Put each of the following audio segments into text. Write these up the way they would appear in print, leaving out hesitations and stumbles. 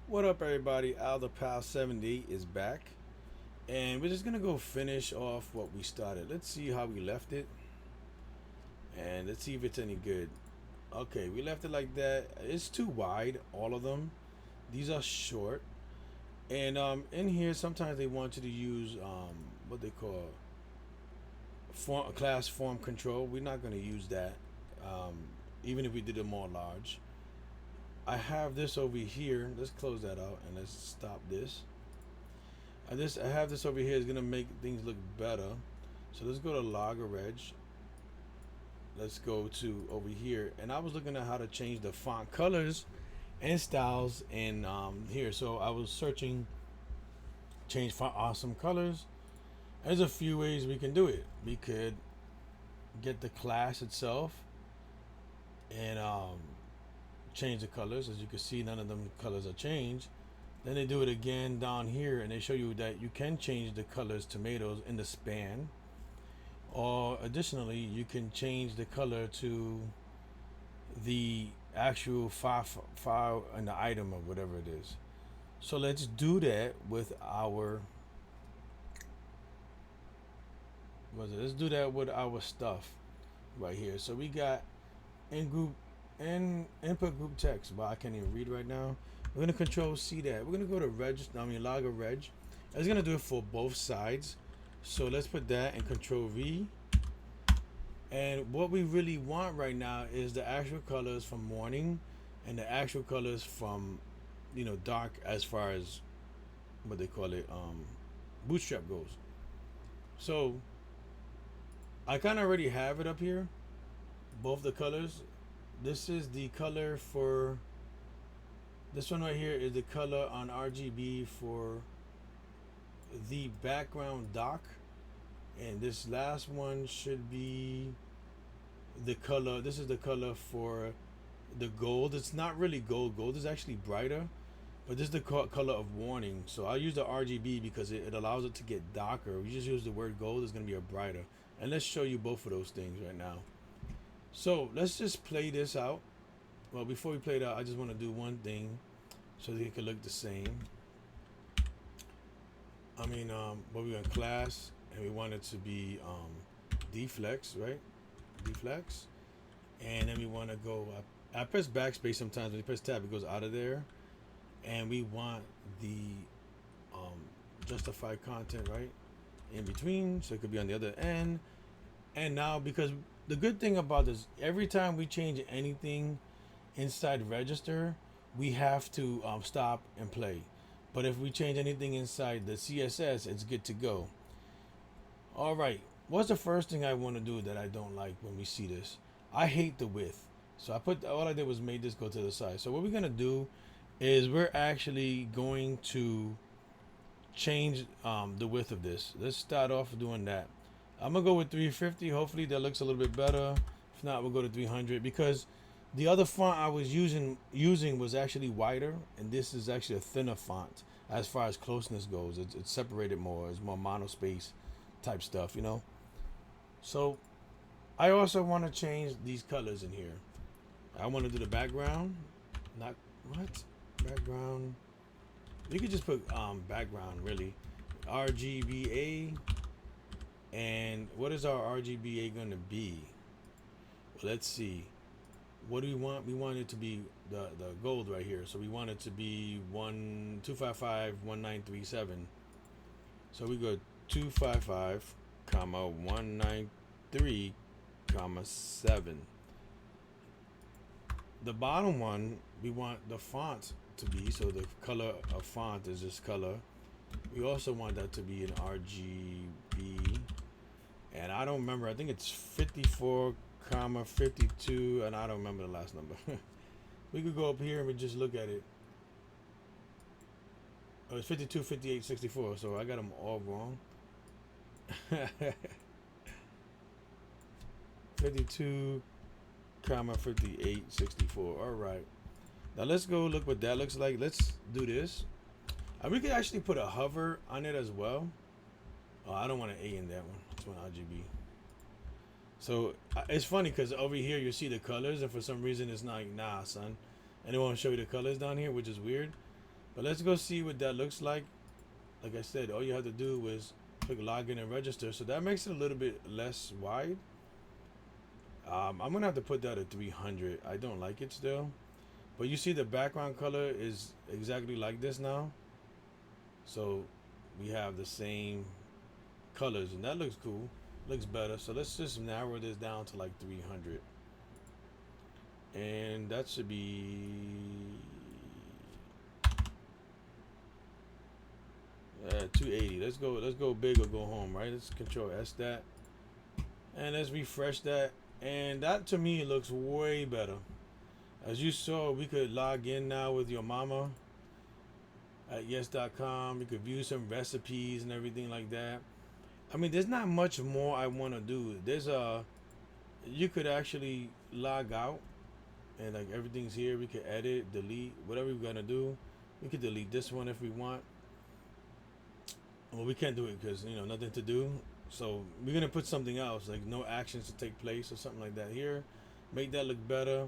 What up, everybody? Al the Pal 70 is back, and we're just gonna go finish off what we started. Let's see how we left it, and let's see if it's any good. Okay, we left it like that. It's too wide, all of them. These are short, and in here sometimes they want you to use what they call class form control. We're not gonna use that, um, even if we did it more large. I have this over here. Let's close that out and let's stop this. I have this over here is gonna make things look better. So let's go to logger reg. Let's go to over here, and I was looking at how to change the font colors and styles in here. So I was searching change font awesome colors. There's a few ways we can do it. We could get the class itself and change the colors. As you can see, none of them colors are changed. Then they do it again down here, and they show you that you can change the colors tomatoes in the span, or additionally you can change the color to the actual file and the item or whatever it is. So let's do that with our let's do that with our stuff right here. So we got in group and input group text, but I can't even read right now. We're gonna control C that. We're gonna go to logger reg. It's gonna do it for both sides. So let's put that in control V. And what we really want right now is the actual colors from morning and the actual colors from dark, as far as what they call it bootstrap goes. So I kind of already have it up here, both the colors. This is the color for this one right here is the color on RGB for the background dock, and this last one should be the color. This is the color for the gold. It's not really gold is actually brighter, but this is the color of warning. So I use the RGB because it allows it to get darker. We just use the word gold, it's going to be a brighter. And let's show you both of those things right now. So let's just play this out. Well, before we play it out, I just want to do one thing so that it can look the same. But we got class, and we want it to be deflex, right? Deflex. And then we want to go up. I press backspace sometimes. When you press tab, it goes out of there. And we want the justify content right in between, so it could be on the other end. And now, because the good thing about this, every time we change anything inside register, we have to stop and play. But if we change anything inside the CSS, it's good to go. All right, what's the first thing I want to do that I don't like when we see this? I hate the width. So all I did was made this go to the side. So what we're gonna do is we're actually going to change the width of this. Let's start off doing that. I'm gonna go with 350. Hopefully that looks a little bit better. If not, we'll go to 300, because the other font I was using was actually wider, and this is actually a thinner font as far as closeness goes. It's separated more. It's more monospace type stuff, So I also want to change these colors in here. I want to do the background. Not what background. You could just put background, really. RGBA. And what is our RGBA going to be? Well, let's see. What do we want? We want it to be the gold right here. So we want it to be 2551937. So we go 255, comma 193, comma 7. The bottom one, we want the font to be, so the color of font is this color. We also want that to be an RGB, and I don't remember. I think it's 54, comma 52, and I don't remember the last number. We could go up here and we just look at it. Oh, it's 52, 58, 64. So I got them all wrong. 52, comma 58, 64. All right. Now let's go look what that looks like. Let's do this. And we could actually put a hover on it as well. Oh, I don't want an A in that one. It's one RGB. So it's funny because over here you see the colors, and for some reason it's not like, nah, son. And it won't show you the colors down here, which is weird. But let's go see what that looks like. Like I said, all you have to do is click login and register. So that makes it a little bit less wide. I'm gonna have to put that at 300. I don't like it still. But you see the background color is exactly like this now. So we have the same colors and that looks cool. Looks better. So let's just narrow this down to like 300. And that should be 280. Let's go big or go home, right? Let's control S that. And let's refresh that. And that to me looks way better. As you saw, we could log in now with your mama at yes.com. We could view some recipes and everything like that. I mean, there's not much more I want to do. There's you could actually log out and like everything's here. We could edit, delete, whatever we're gonna do. We could delete this one if we want. Well, we can't do it because nothing to do. So we're gonna put something else like no actions to take place or something like that here. Make that look better.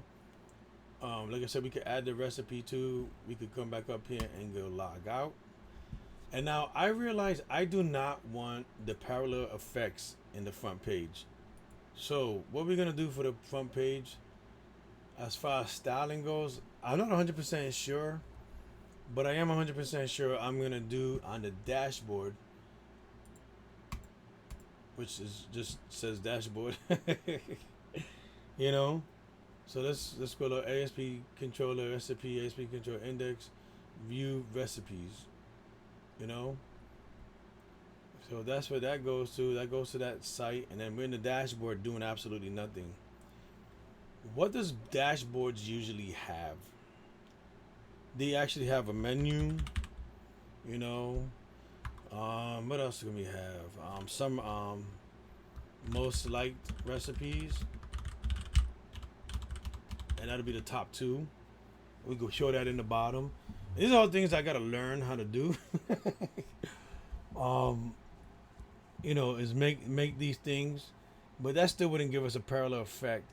Like I said, we could add the recipe too. We could come back up here and go log out. And now I realize I do not want the parallel effects in the front page. So what we're gonna do for the front page, as far as styling goes, I'm not 100% sure, but I am 100% sure I'm gonna do on the dashboard, which is just says dashboard. you know. So let's go to ASP controller recipe, ASP controller index, view recipes. So that's where that goes to. That goes to that site, and then we're in the dashboard doing absolutely nothing. What does dashboards usually have? They actually have a menu. What else can we have? Some most liked recipes, and that'll be the top 2. We go show that in the bottom. These are all things I gotta learn how to do. Is make these things, but that still wouldn't give us a parallel effect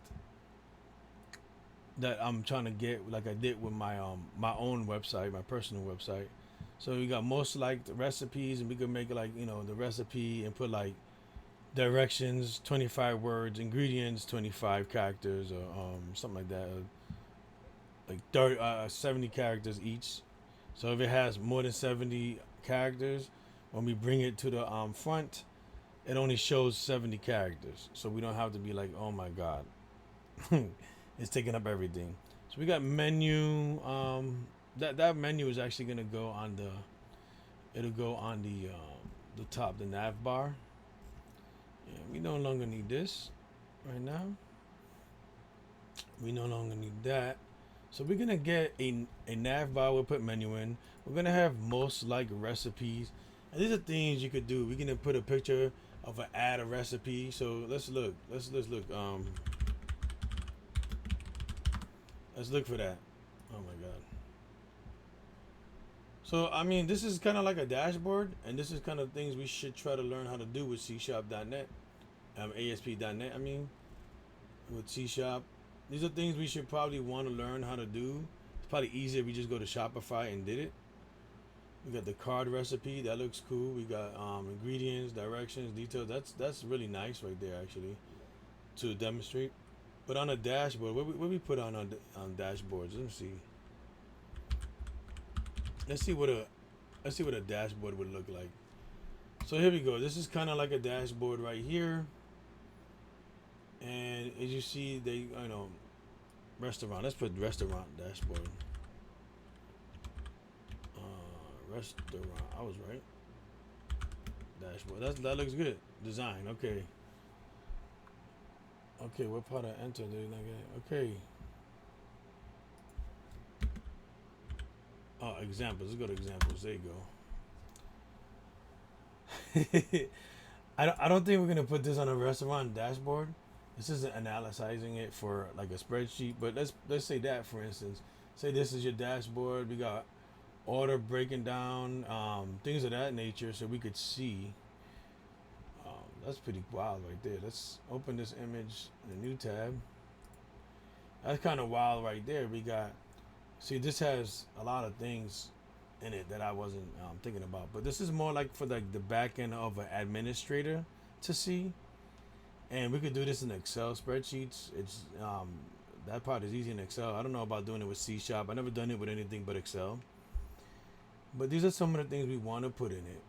that I'm trying to get, like I did with my own website, my personal website. So we got most liked recipes, and we could make like the recipe and put like directions, 25 words, ingredients, 25 characters, or something like that, like 70 characters each. So if it has more than 70 characters, when we bring it to the front, it only shows 70 characters. So we don't have to be like, oh my god, it's taking up everything. So we got menu. That menu is actually gonna go on it'll go on the top, the nav bar. Yeah, we no longer need this right now. We no longer need that. So we're gonna get a nav bar. We'll put menu in. We're gonna have most liked recipes, and these are things you could do. We're gonna put a picture of add a recipe. So let's look. Let's look. Let's look for that. Oh my god. So I mean, this is kind of like a dashboard, and this is kind of things we should try to learn how to do with C#.net, ASP.net. I mean, with C#. These are things we should probably want to learn how to do. It's probably easier if we just go to Shopify and did it. We got the card recipe. That looks cool. We got ingredients, directions, details. That's really nice right there, actually, to demonstrate. But on a dashboard, what we put on dashboards? Let me see. Let's see what a dashboard would look like. So here we go. This is kind of like a dashboard right here. And as you see, restaurant. Let's put restaurant dashboard. Restaurant. I was right. Dashboard. That looks good. Design. Okay. Okay. What part I enter? Okay. Examples. Let's go to examples. There you go. I don't think we're gonna put this on a restaurant dashboard. This isn't analyzing it for like a spreadsheet, but let's say that, for instance. Say this is your dashboard. We got order breaking down, things of that nature, so we could see. That's pretty wild right there. Let's open this image in a new tab. That's kind of wild right there. We got, see, this has a lot of things in it that I wasn't thinking about. But this is more like for like the back end of an administrator to see, and we could do this in Excel spreadsheets. It's that part is easy in Excel. I don't know about doing it with C Sharp. I never done it with anything but Excel. But these are some of the things we want to put in it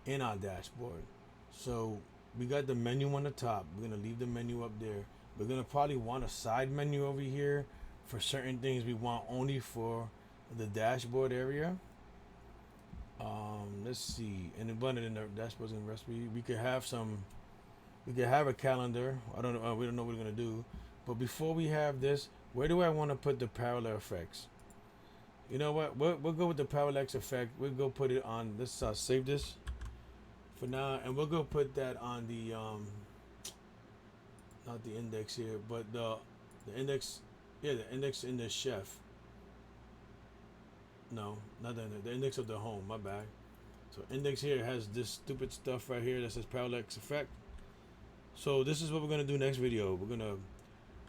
in our dashboard. So we got the menu on the top. We're gonna leave the menu up there. We're gonna probably want a side menu over here for certain things we want only for the dashboard area. Let's see, and then run it in the dashboards and recipe. We could have some. We could have a calendar. I don't know. We don't know what we're gonna do. But before we have this, where do I want to put the parallel effects? You know what? We'll go with the parallax effect. We'll go put it on. Let's save this for now, and we'll go put that on the not the index here, but the index. Yeah, the index in the chef. No, not the index of the home. My bad. So index here has this stupid stuff right here that says parallax effect. So this is what we're gonna do next video. We're gonna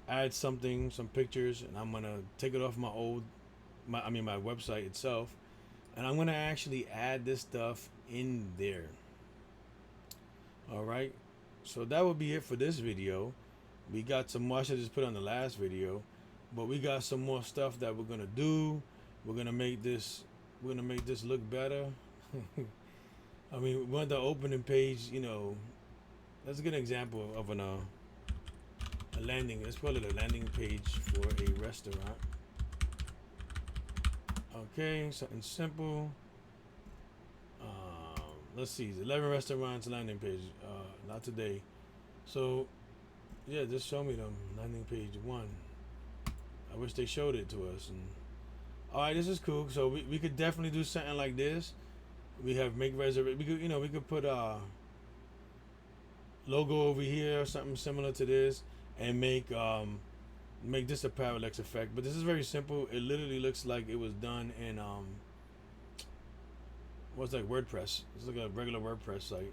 add something, some pictures, and I'm gonna take it off my my website itself, and I'm gonna actually add this stuff in there. All right. So that would be it for this video. We got some more I should just put on the last video, but we got some more stuff that we're gonna do. We're gonna make this look better. I mean, we want the opening page. You know, that's a good example of a landing. Let's call it a landing page for a restaurant. Okay, something simple. Let's see, 11 restaurants landing page. Not today. So, yeah, just show me them landing page 1. I wish they showed it to us. And all right, this is cool. So we could definitely do something like this. We have make reservation. We could put a logo over here or something similar to this, and make this a parallax effect. But this is very simple. It literally looks like it was done in what's like WordPress. It's like a regular WordPress site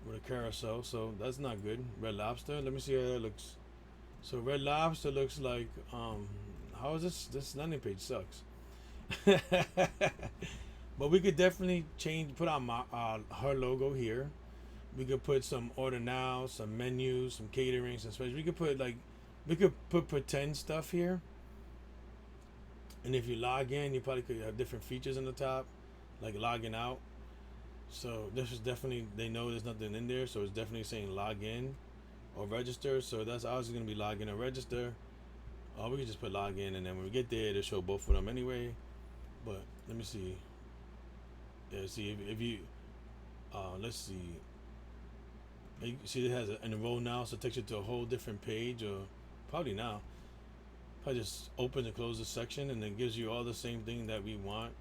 with a carousel. So that's not good. Red Lobster. Let me see how that looks. So Red Lobster looks like how is this landing page sucks. But we could definitely put our her logo here. We could put some order now, some menus, some catering, some special. We could put pretend stuff here. And if you log in, you probably could have different features on the top, like logging out. So this is definitely, they know there's nothing in there, so it's definitely saying log in or register. So that's obviously going to be log in or register. Or we could just put log in, and then when we get there, it'll show both of them anyway. But let me see. Yeah, see if you let's see. You see it has an enroll now, so it takes you to a whole different page, or probably now. Probably just opens and closes the section, and it gives you all the same thing that we want.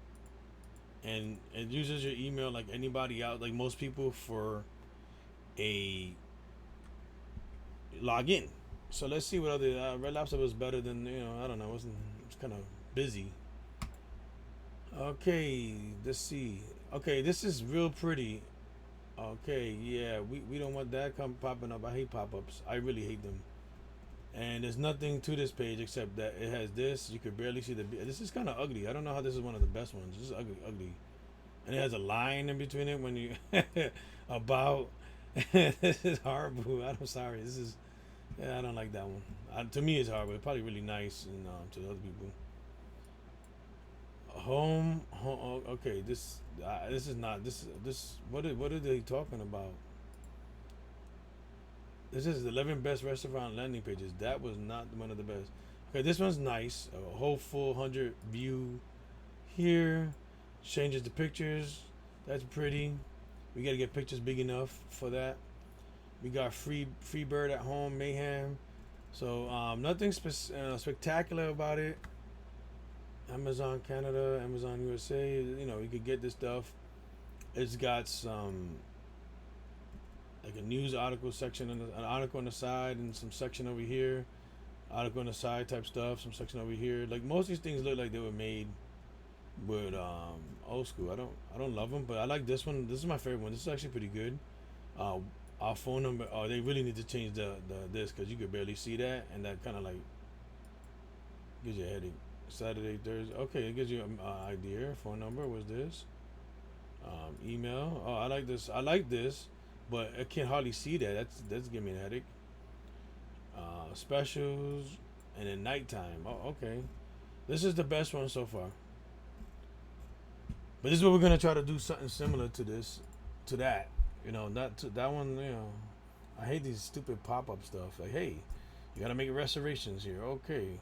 And it uses your email like anybody out, like most people, for a login. So let's see what other Red Lobster was better than, I don't know. It's kind of busy. Okay, let's see. Okay, this is real pretty. Okay, yeah, we don't want that popping up. I hate pop-ups. I really hate them. And there's nothing to this page except that it has this. You could barely see this is kind of ugly. I don't know how this is one of the best ones. This is ugly. And it has a line in between it when you about. This is horrible. I'm sorry. I don't like that one. To me, it's horrible. It's probably really nice, and to other people. Home. Okay, this is not this. What are they talking about? This is the 11 best restaurant landing pages. That was not one of the best. Okay, this one's nice. A whole full 100 view here. Changes the pictures. That's pretty. We got to get pictures big enough for that. We got free bird at home mayhem. So nothing spectacular about it. Amazon Canada, Amazon USA. You could get this stuff. It's got some like a news article section, and an article on the side, and some section over here. Article on the side type stuff. Some section over here. Like most of these things look like they were made with old school. I don't love them, but I like this one. This is my favorite one. This is actually pretty good. Our phone number. Oh, they really need to change this, because you could barely see that, and that kind of like gives you a headache. Saturday, Thursday. Okay, it gives you an idea. Phone number was this. Email. Oh, I like this. I like this, but I can't hardly see that. That's giving me a headache. Specials, and then nighttime. Oh, okay. This is the best one so far. But this is what we're gonna try to do something similar to this, to that. Not to that one. I hate these stupid pop up stuff. Like, hey, you gotta make reservations here. Okay,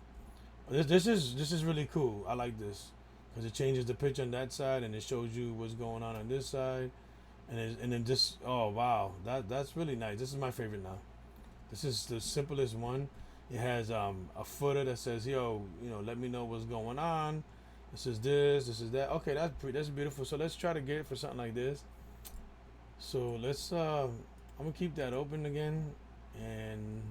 this is really cool. I like this because it changes the picture on that side and it shows you what's going on this side, and then just oh wow, that's really nice. This is my favorite now. This is the simplest one. It has a footer that says, "Yo, let me know what's going on. This is this. This is that." Okay, that's beautiful. So let's try to get it for something like this. So let's. I'm gonna keep that open again, and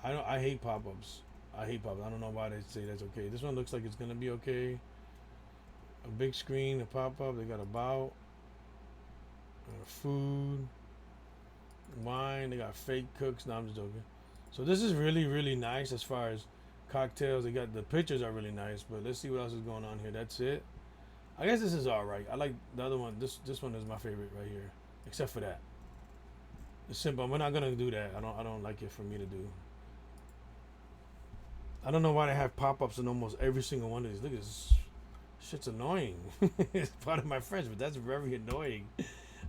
I hate pop-ups. I hate pop-ups. I don't know why they say that's okay. This one looks like it's gonna be okay. A big screen, a pop-up. They got about food, wine. They got fake cooks. No, I'm just joking. So this is really really nice as far as cocktails. They got the pictures are really nice, but let's see what else is going on here. That's it. I guess this is all right. I like the other one. This one is my favorite right here, except for that. It's simple. We're not gonna do that. I don't like it for me to do. I don't know why they have pop-ups in almost every single one of these. Look at this. Shit's annoying. It's part of my French, but that's very annoying.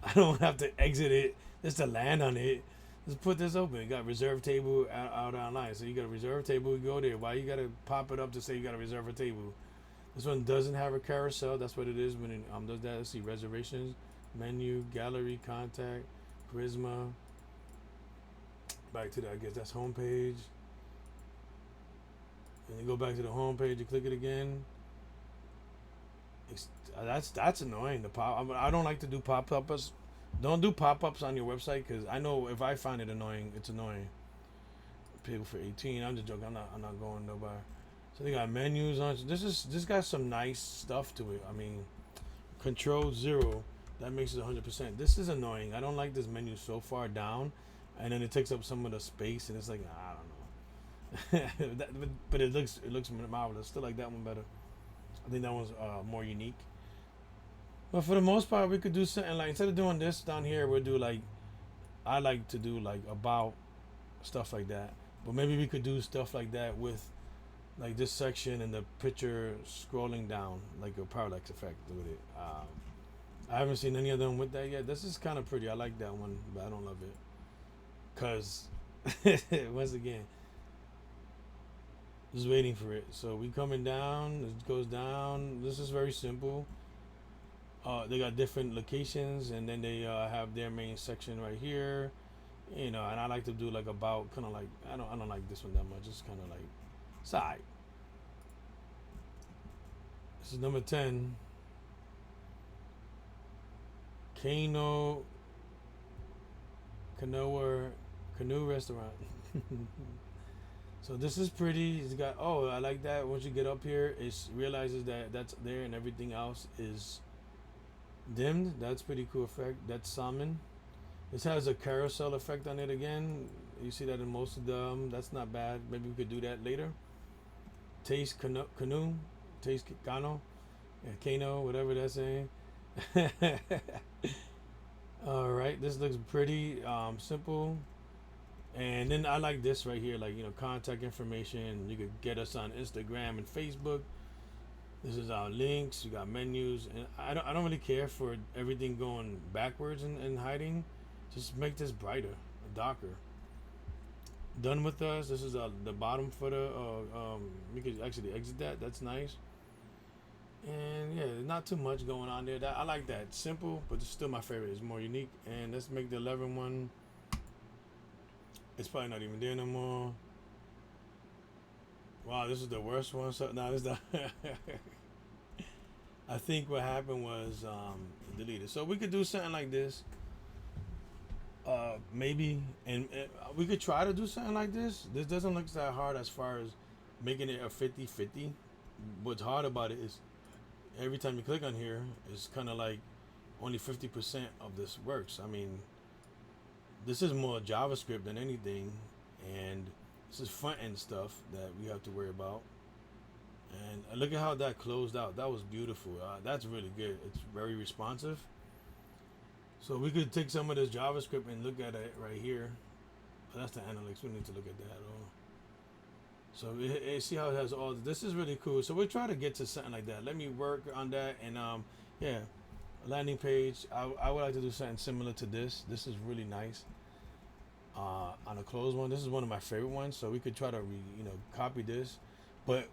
I don't have to exit it just to land on it. Just put this open. You got reserve table out online. So you got a reserve table, you go there. Why you gotta pop it up to say you gotta reserve a table? This one doesn't have a carousel. That's what it is when it does that. Let's see, reservations, menu, gallery, contact, Prisma. Back to that, I guess that's homepage. And you go back to the homepage, you click it again. That's annoying. I don't like to do pop-ups. Don't do pop-ups on your website because I know if I find it annoying, it's annoying. People for 18. I'm just joking. I'm not going nowhere. So they got menus on. This got some nice stuff to it. I mean, Control 0. That makes it 100%. This is annoying. I don't like this menu so far down, and then it takes up some of the space, and it's like I don't know. but it looks marvelous. Still like that one better. I think that one's more unique. But for the most part, we could do something like instead of doing this down here, we'll do like I like to do like about stuff like that. But maybe we could do stuff like that with like this section and the picture scrolling down like a parallax effect with it. I haven't seen any of them with that yet. This is kind of pretty. I like that one, but I don't love it because once again, just waiting for it. So we coming down. It goes down. This is very simple. They got different locations, and then they have their main section right here. And I like to do like about kind of like I don't like this one that much. It's kind of like side. This is number 10. Canoe restaurant. So this is pretty. It's got I like that. Once you get up here, it realizes that that's there and everything else is dimmed. That's pretty cool effect. That's salmon. This has a carousel effect on it again. You see that in most of them. That's not bad. Maybe we could do that later. Taste canoe. Taste cano. Kano, whatever that's saying. All right, this looks pretty simple. And then I like this right here, like contact information. You could get us on Instagram and Facebook. This is our links. You got menus, and I don't really care for everything going backwards and hiding. Just make this brighter, darker. Done with us. This is the bottom footer. You could actually exit that. That's nice. And yeah, not too much going on there. I like that. Simple, but it's still my favorite. It's more unique. And let's make the 11 one. It's probably not even there no more. Wow, this is the worst one. So no, this not. I think what happened was deleted. So we could do something like this. Maybe, and we could try to do something like this. This doesn't look that hard as far as making it a 50-50. What's hard about it is every time you click on here, it's kind of like only 50% of this works. I mean, this is more JavaScript than anything, and this is front end stuff that we have to worry about. And look at how that closed out. That was beautiful. That's really good. It's very responsive. So we could take some of this JavaScript and look at it right here. But that's the analytics. We need to look at that. So see how it has all. This is really cool. So we'll try to get to something like that. Let me work on that. And yeah, landing page. I would like to do something similar to this. This is really nice. On a closed one, this is one of my favorite ones. So we could try to copy this, but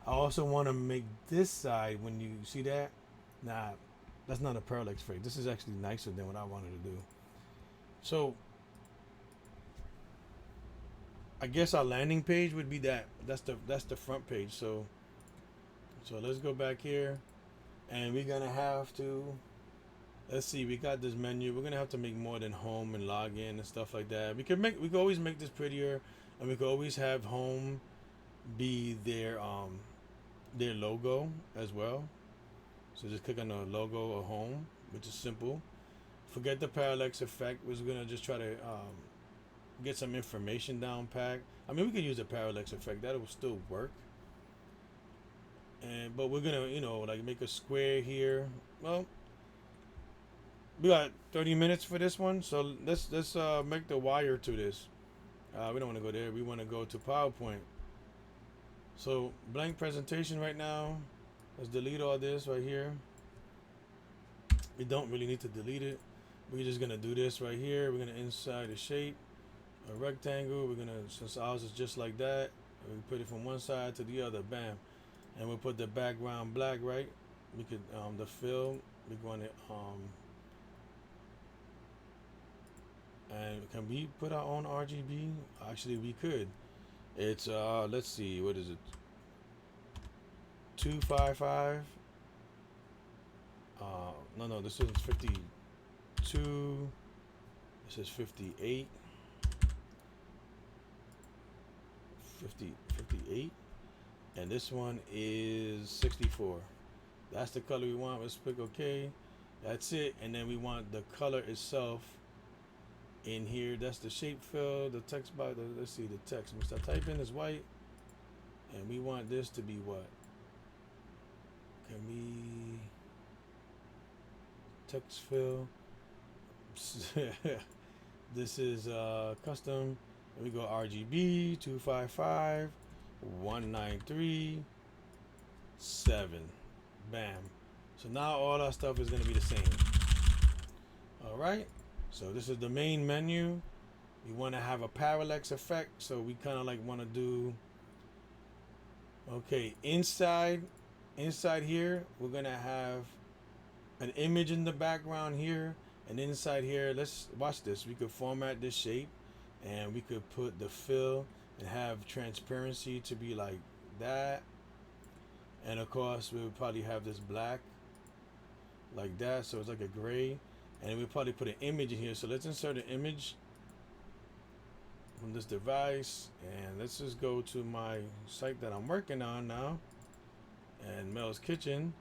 I also want to make this side, when you see that, nah, that's not a parallax effect. This is actually nicer than what I wanted to do. So I guess our landing page would be that. That's the front page. So let's go back here, and we're gonna have to. Let's see. We got this menu. We're gonna have to make more than home and login and stuff like that. We could always make this prettier, and we could always have home be their logo as well. So just click on the logo or home, which is simple. Forget the parallax effect. We're gonna just try to get some information down pack. I mean, we could use a parallax effect. That will still work. But we're gonna like make a square here. Well, we got 30 minutes for this one, so let's make the wire to this. We don't want to go there. We want to go to PowerPoint. So blank presentation right now. Let's delete all this right here. We don't really need to delete it. We're just gonna do this right here. We're gonna inside a shape, a rectangle. We're gonna, since ours is just like that, we put it from one side to the other. Bam. And we'll put the background black, right? We could the fill. We're going to and can we put our own RGB? Actually, we could. It's let's see, what is it? 255. No, this is 52. This is 58. 58. And this one is 64. That's the color we want. Let's click OK. That's it. And then we want the color itself in here. That's the shape fill. The text box. Let's see the text. We start typing is white. And we want this to be what? Can we text fill? This is custom. And we go RGB 255 193 7. Bam. So now all our stuff is going to be the same. All right. So this is the main menu. We want to have a parallax effect. So we kind of like want to do. Okay, inside here, we're going to have an image in the background here. And inside here, let's watch this. We could format this shape, and we could put the fill and have transparency to be like that. And of course, we would probably have this black like that, so it's like a gray. And we'll probably put an image in here. So let's insert an image from this device, and let's just go to my site that I'm working on now, and Mel's Kitchen,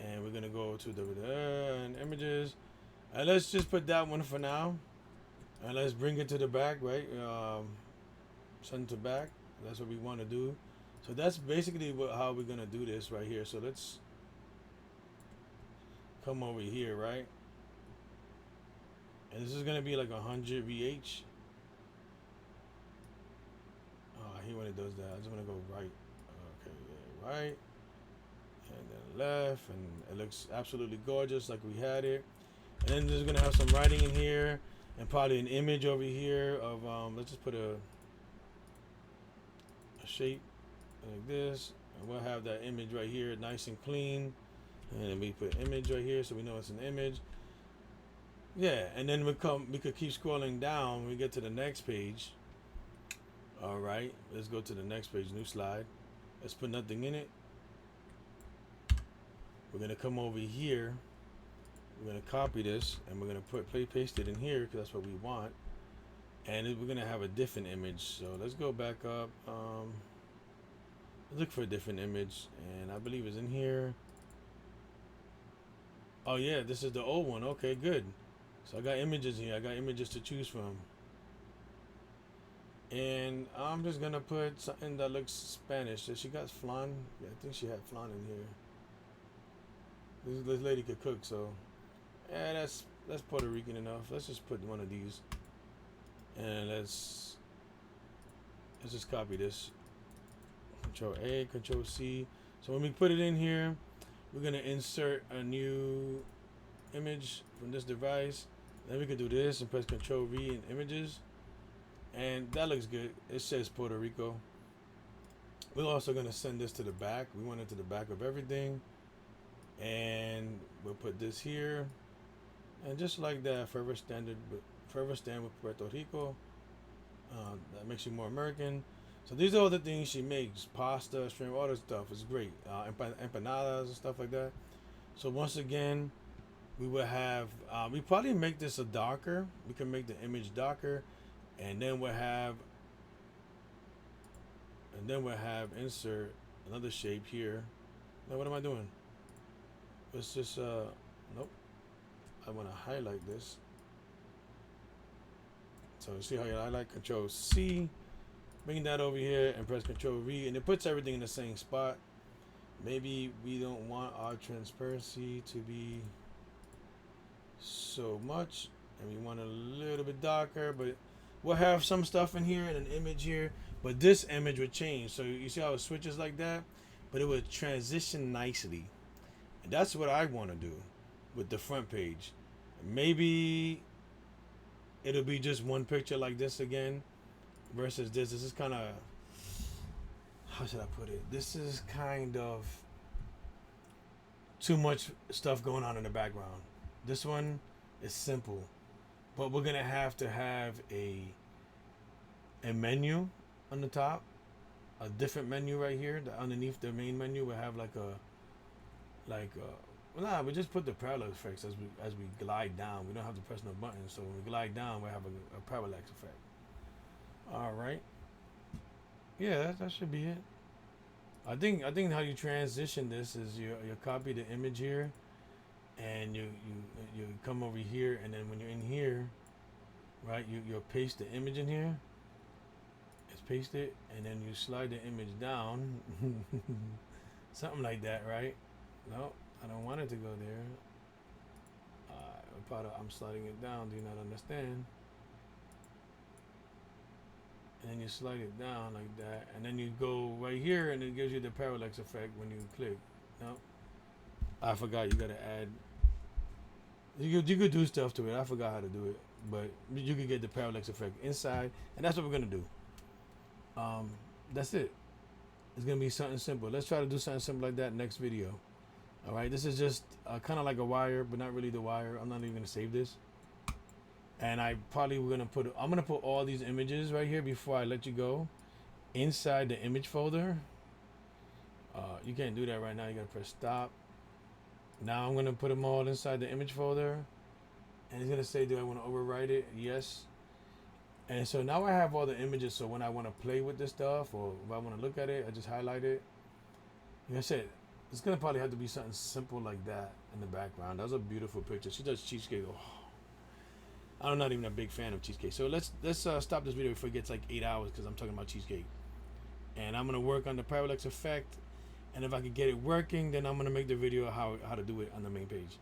and we're gonna go to the images, and let's just put that one for now, and let's bring it to the back, right? Send to back. That's what we want to do. So that's basically how we're gonna do this right here. So let's come over here, right? And this is gonna be like 100 VH. I hate when it does that. I just want to go right. Okay, yeah, right. And then left. And it looks absolutely gorgeous like we had it. And then there's going to have some writing in here. And probably an image over here of, let's just put a shape like this. And we'll have that image right here, nice and clean. And then we put image right here so we know it's an image. Yeah, and then we could keep scrolling down when we get to the next page. All right, let's go to the next page, new slide. Let's put nothing in it. We're gonna come over here. We're gonna copy this, and we're gonna paste it in here because that's what we want. And we're gonna have a different image. So let's go back up. Let's look for a different image, and I believe it's in here. Oh yeah, this is the old one. Okay, good. So I got images here. I got images to choose from. And I'm just gonna put something that looks Spanish. So she got flan. Yeah, I think she had flan in here. This lady could cook, so yeah, that's Puerto Rican enough. Let's just put one of these, and let's just copy this. Control A, Control C. So when we put it in here, we're gonna insert a new image from this device. Then we can do this and press Control V in images, and that looks good. It says Puerto Rico. We're also gonna send this to the back. We want it to the back of everything, and we'll put this here, and just like that, forever stand with Puerto Rico. That makes you more American. So these are all the things she makes: pasta, shrimp, all this stuff. It's great. Empanadas and stuff like that. So once again, we will have. We probably make this a darker. We can make the image darker, and then we'll have. Insert another shape here. Now what am I doing? Let's just nope. I want to highlight this. So see how you highlight? Control C. Bring that over here and press Control V, and it puts everything in the same spot. Maybe we don't want our transparency to be so much, and we want a little bit darker, but we'll have some stuff in here and an image here, but this image would change. So you see how it switches like that, but it would transition nicely, and that's what I want to do with the front page. Maybe it'll be just one picture like this again versus this. This is kind of, how should I put it? This is kind of too much stuff going on in the background. This one is simple, but we're gonna have to have a menu on the top, a different menu right here. That underneath the main menu, we have we just put the parallax effects as we glide down. We don't have to press no buttons, so when we glide down, we have a parallax effect. All right. Yeah, that should be it. I think how you transition this is you copy the image here, and you come over here, and then when you're in here, right, you'll paste the image in here. It's paste it, and then you slide the image down, something like that, right? No, I don't want it to go there. I'm sliding it down. Do you not understand? And then you slide it down like that, and then you go right here, and it gives you the parallax effect when you click. No, I forgot. You gotta add. You could do stuff to it. I forgot how to do it, but you could get the parallax effect inside, and that's what we're gonna do. That's it. It's gonna be something simple. Let's try to do something simple like that next video. All right. This is just kind of like a wire, but not really the wire. I'm not even gonna save this. And I'm gonna put all these images right here before I let you go inside the image folder. You can't do that right now. You gotta press stop. Now I'm gonna put them all inside the image folder, and it's gonna say, do I want to overwrite it? Yes. And so now I have all the images. So when I want to play with this stuff, or if I want to look at it, I just highlight it. Like I said, it's gonna probably have to be something simple like that in the background. That was a beautiful picture. She does cheesecake. Oh. I'm not even a big fan of cheesecake. So let's stop this video before it gets like 8 hours, because I'm talking about cheesecake. And I'm gonna work on the parallax effect, and if I can get it working, then I'm gonna make the video how to do it on the main page.